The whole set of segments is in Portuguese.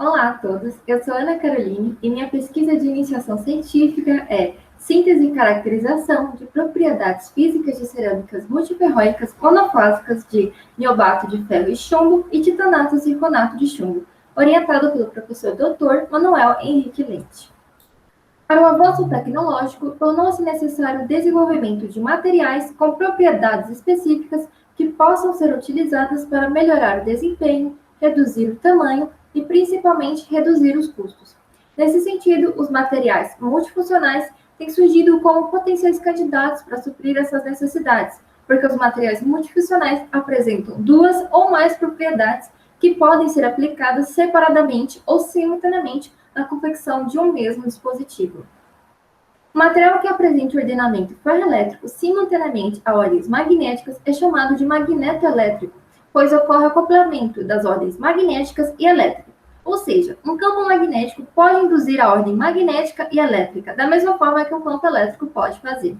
Olá a todos, eu sou Ana Caroline e minha pesquisa de iniciação científica é síntese e caracterização de propriedades físicas de cerâmicas multiferróicas monofásicas de niobato de ferro e chumbo e titanato zirconato de chumbo, orientado pelo professor Dr. Manuel Henrique Leite. Para o avanço tecnológico, tornou-se necessário o desenvolvimento de materiais com propriedades específicas que possam ser utilizadas para melhorar o desempenho, reduzir o tamanho e, principalmente, reduzir os custos. Nesse sentido, os materiais multifuncionais têm surgido como potenciais candidatos para suprir essas necessidades, porque os materiais multifuncionais apresentam duas ou mais propriedades que podem ser aplicadas separadamente ou simultaneamente na confecção de um mesmo dispositivo. O material que apresenta ordenamento ferroelétrico simultaneamente a ordens magnéticas é chamado de magnetoelétrico, pois ocorre o acoplamento das ordens magnéticas e elétricas. Ou seja, um campo magnético pode induzir a ordem magnética e elétrica, da mesma forma que um campo elétrico pode fazer.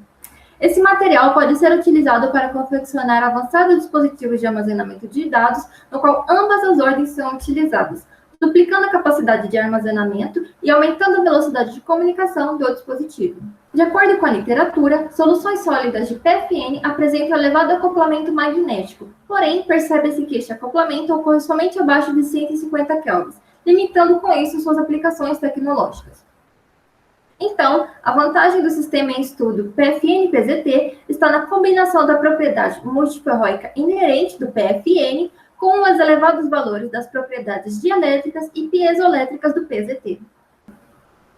Esse material pode ser utilizado para confeccionar avançados dispositivos de armazenamento de dados, no qual ambas as ordens são utilizadas, duplicando a capacidade de armazenamento e aumentando a velocidade de comunicação do dispositivo. De acordo com a literatura, soluções sólidas de PFN apresentam elevado acoplamento magnético, porém, percebe-se que este acoplamento ocorre somente abaixo de 150 kelvins, limitando com isso suas aplicações tecnológicas. Então, a vantagem do sistema em estudo PFN-PZT está na combinação da propriedade multiferróica inerente do PFN com os elevados valores das propriedades dielétricas e piezoelétricas do PZT.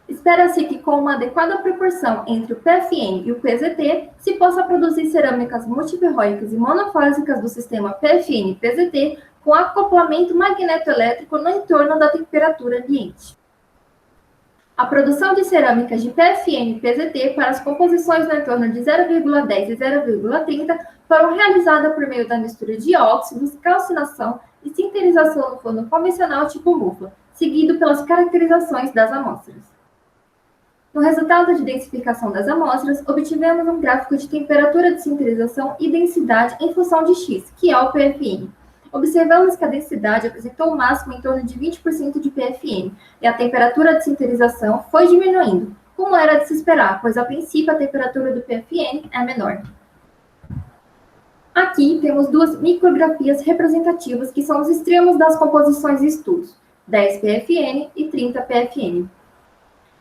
Espera-se que, com uma adequada proporção entre o PFN e o PZT, se possa produzir cerâmicas multiferróicas e monofásicas do sistema PFN-PZT com acoplamento magnetoelétrico no entorno da temperatura ambiente. A produção de cerâmicas de PFN e PZT para as composições no entorno de 0,10 e 0,30 foram realizadas por meio da mistura de óxidos, calcinação e sinterização no forno convencional tipo mufla, seguido pelas caracterizações das amostras. No resultado de densificação das amostras, obtivemos um gráfico de temperatura de sinterização e densidade em função de X, que é o PFN. Observamos que a densidade apresentou o máximo em torno de 20% de PFN, e a temperatura de sinterização foi diminuindo, como era de se esperar, pois a princípio a temperatura do PFN é menor. Aqui temos duas micrografias representativas que são os extremos das composições e estudos, 10 PFN e 30 PFN.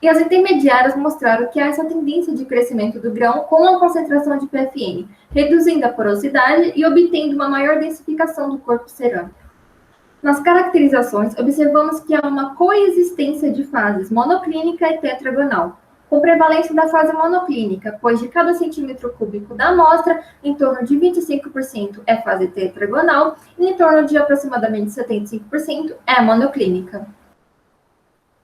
E as intermediárias mostraram que há essa tendência de crescimento do grão com a concentração de PFN, reduzindo a porosidade e obtendo uma maior densificação do corpo cerâmico. Nas caracterizações, observamos que há uma coexistência de fases monoclínica e tetragonal, com prevalência da fase monoclínica, pois de cada centímetro cúbico da amostra, em torno de 25% é fase tetragonal e em torno de aproximadamente 75% é monoclínica.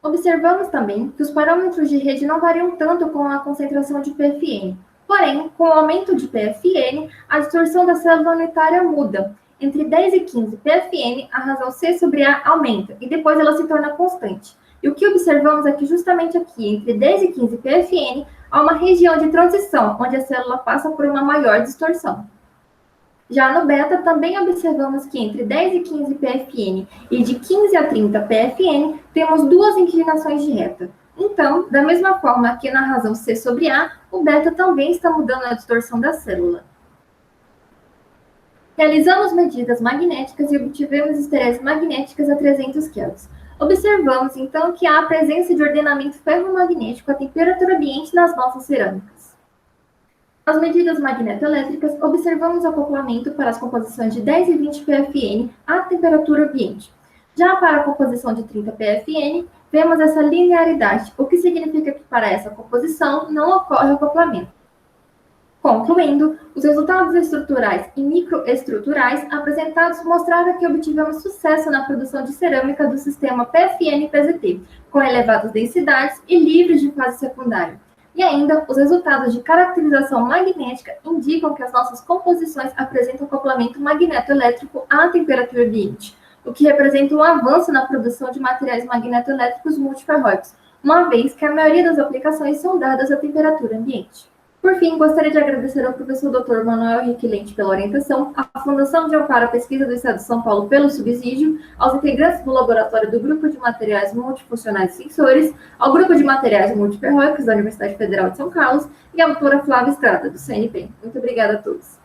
Observamos também que os parâmetros de rede não variam tanto com a concentração de PFN. Porém, com o aumento de PFN, a distorção da célula unitária muda. Entre 10 e 15 PFN, a razão C sobre A aumenta, e depois ela se torna constante. E o que observamos é que justamente aqui, entre 10 e 15 PFN, há uma região de transição, onde a célula passa por uma maior distorção. Já no beta, também observamos que entre 10 e 15 PFN e de 15 a 30 PFN, temos duas inclinações de reta. Então, da mesma forma que na razão C sobre A, o beta também está mudando a distorção da célula. Realizamos medidas magnéticas e obtivemos estereses magnéticas a 300 kelvins. Observamos, então, que há a presença de ordenamento ferromagnético à temperatura ambiente nas nossas cerâmicas. Nas medidas magnetoelétricas, observamos acoplamento para as composições de 10 e 20 PFN à temperatura ambiente. Já para a composição de 30 PFN, vemos essa linearidade, o que significa que para essa composição não ocorre acoplamento. Concluindo, os resultados estruturais e microestruturais apresentados mostraram que obtivemos sucesso na produção de cerâmica do sistema PFN-PZT, com elevadas densidades e livres de fase secundária. E ainda, os resultados de caracterização magnética indicam que as nossas composições apresentam acoplamento magnetoelétrico à temperatura ambiente, o que representa um avanço na produção de materiais magnetoelétricos multiferróicos, uma vez que a maioria das aplicações são dadas à temperatura ambiente. Por fim, gostaria de agradecer ao professor Dr. Manuel Henrique Lente pela orientação, à Fundação de Amparo à Pesquisa do Estado de São Paulo pelo subsídio, aos integrantes do laboratório do Grupo de Materiais Multifuncionais e Sensores, ao Grupo de Materiais Multiferróicos da Universidade Federal de São Carlos e à doutora Flávia Estrada, do CNPq. Muito obrigada a todos.